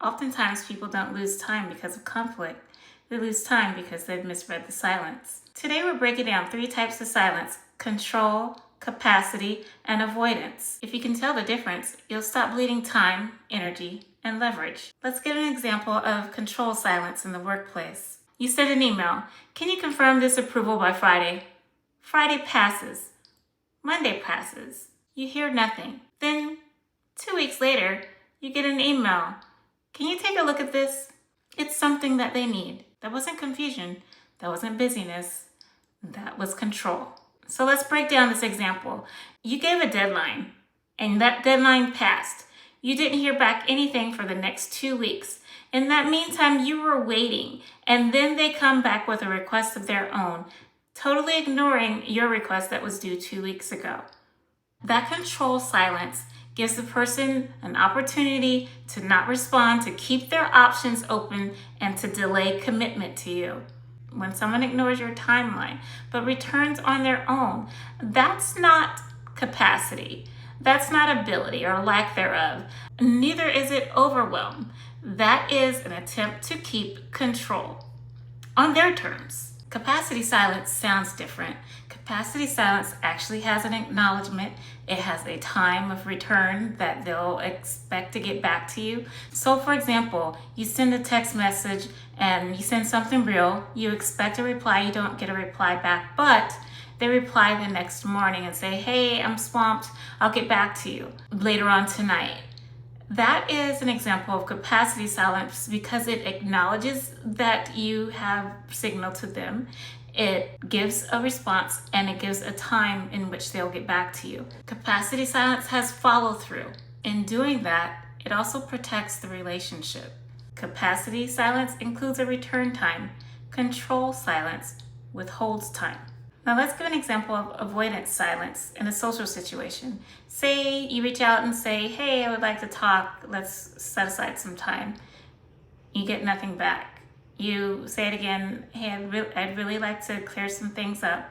Oftentimes, people don't lose time because of conflict. They lose time because they've misread the silence. Today, we're breaking down 3 types of silence: control, capacity, and avoidance. If you can tell the difference, you'll stop bleeding time, energy, and leverage. Let's get an example of control silence in the workplace. You send an email. Can you confirm this approval by Friday? Friday passes. Monday passes. You hear nothing. Then, 2 weeks later, you get an email. Can you take a look at this? It's something that they need. That wasn't confusion. That wasn't busyness. That was control. So let's break down this example. You gave a deadline, and that deadline passed. You didn't hear back anything for the next 2 weeks. In that meantime, you were waiting, and then they come back with a request of their own, totally ignoring your request that was due 2 weeks ago. That control silence gives the person an opportunity to not respond, to keep their options open, and to delay commitment to you. When someone ignores your timeline but returns on their own, that's not capacity. That's not ability or lack thereof. Neither is it overwhelm. That is an attempt to keep control on their terms. Capacity silence sounds different. Capacity silence actually has an acknowledgement. It has a time of return that they'll expect to get back to you. So for example, you send a text message and you send something real. You expect a reply, you don't get a reply back, but they reply the next morning and say, hey, I'm swamped. I'll get back to you later on tonight. That is an example of capacity silence because it acknowledges that you have signaled to them. It gives a response and it gives a time in which they'll get back to you. Capacity silence has follow through. In doing that, it also protects the relationship. Capacity silence includes a return time. Control silence withholds time. Now let's give an example of avoidance silence in a social situation. Say you reach out and say, hey, I would like to talk. Let's set aside some time. You get nothing back. You say it again, hey, I'd really like to clear some things up.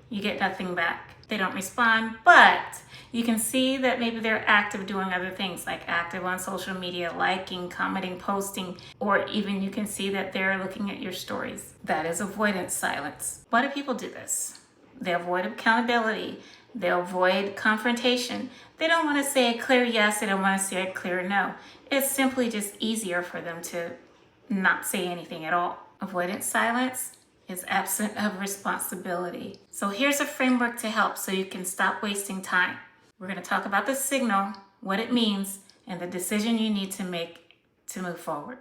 You get nothing back. They don't respond, but you can see that maybe they're active doing other things, like active on social media, liking, commenting, posting, or even you can see that they're looking at your stories. That is avoidance silence. Why do people do this? They avoid accountability. They avoid confrontation. They don't want to say a clear yes. They don't want to say a clear no. It's simply just easier for them to not say anything at all. Avoidance silence is absent of responsibility. So here's a framework to help so you can stop wasting time. We're going to talk about the signal, what it means, and the decision you need to make to move forward.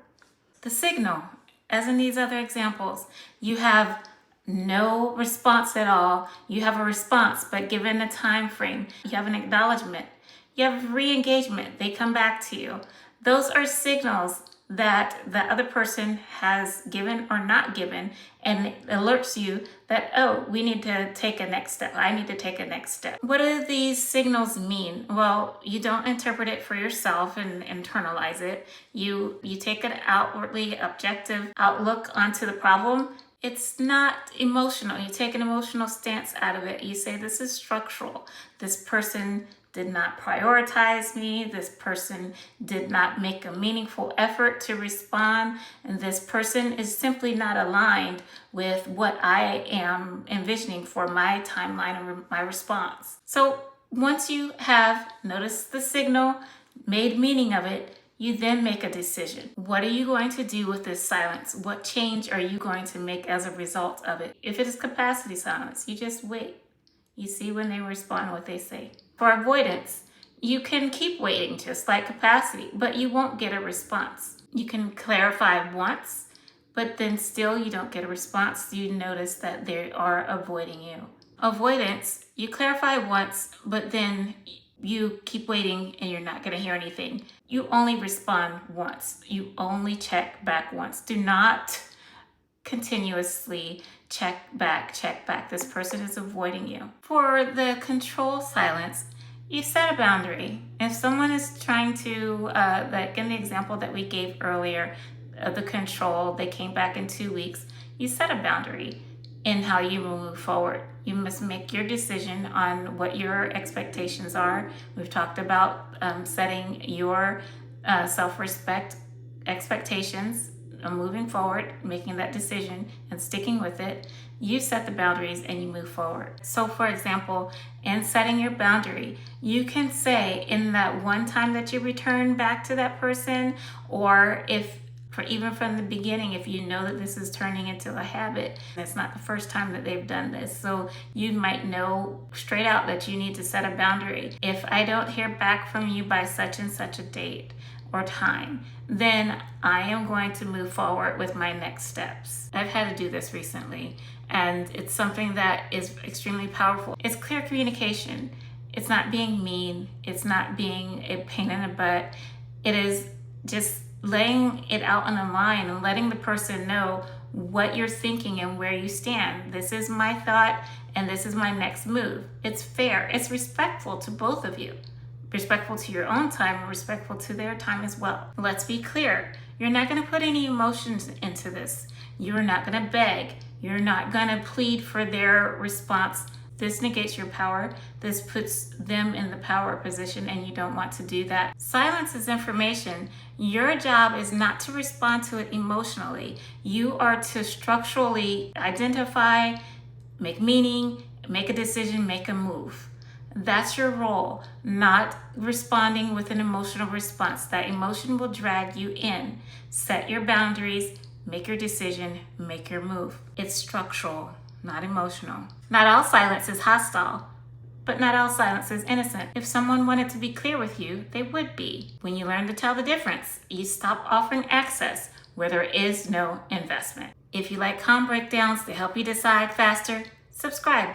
The signal, as in these other examples, you have no response at all. You have a response, but given a time frame, you have an acknowledgement. You have re-engagement. They come back to you. Those are signals that the other person has given or not given, and it alerts you that, oh, we need to take a next step. I need to take a next step. What do these signals mean? Well, you don't interpret it for yourself and internalize it. You take an outwardly objective outlook onto the problem. It's not emotional. You take an emotional stance out of it. You say, this is structural. This person did not prioritize me. This person did not make a meaningful effort to respond. And this person is simply not aligned with what I am envisioning for my timeline and my response. So once you have noticed the signal, made meaning of it, you then make a decision. What are you going to do with this silence? What change are you going to make as a result of it? If it is capacity silence, you just wait. You see when they respond what they say. For avoidance, you can keep waiting just like capacity, but you won't get a response. You can clarify once, but then still you don't get a response. You notice that they are avoiding you. Avoidance, you clarify once, but then you keep waiting and you're not going to hear anything. You only respond once. You only check back once. Do not continuously check back. This person is avoiding you. For the control silence, you set a boundary. If someone is trying to, like in the example that we gave earlier, the control, they came back in 2 weeks, you set a boundary in how you move forward. You must make your decision on what your expectations are. We've talked about setting your self-respect expectations of moving forward, making that decision and sticking with it, you set the boundaries and you move forward. So for example, in setting your boundary, you can say in that one time that you return back to that person, or even from the beginning, if you know that this is turning into a habit, it's not the first time that they've done this. So you might know straight out that you need to set a boundary. If I don't hear back from you by such and such a date or time, then I am going to move forward with my next steps. I've had to do this recently, and it's something that is extremely powerful. It's clear communication. It's not being mean. It's not being a pain in the butt. It is just laying it out on the line and letting the person know what you're thinking and where you stand. This is my thought and this is my next move. It's fair. It's respectful to both of you. Respectful to your own time and respectful to their time as well. Let's be clear. You're not going to put any emotions into this. You're not going to beg. You're not going to plead for their response. This negates your power. This puts them in the power position, and you don't want to do that. Silence is information. Your job is not to respond to it emotionally. You are to structurally identify, make meaning, make a decision, make a move. That's your role, not responding with an emotional response. That emotion will drag you in. Set your boundaries, make your decision, make your move. It's structural, not emotional. Not all silence is hostile, but not all silence is innocent. If someone wanted to be clear with you, they would be. When you learn to tell the difference, you stop offering access where there is no investment. If you like calm breakdowns to help you decide faster, subscribe.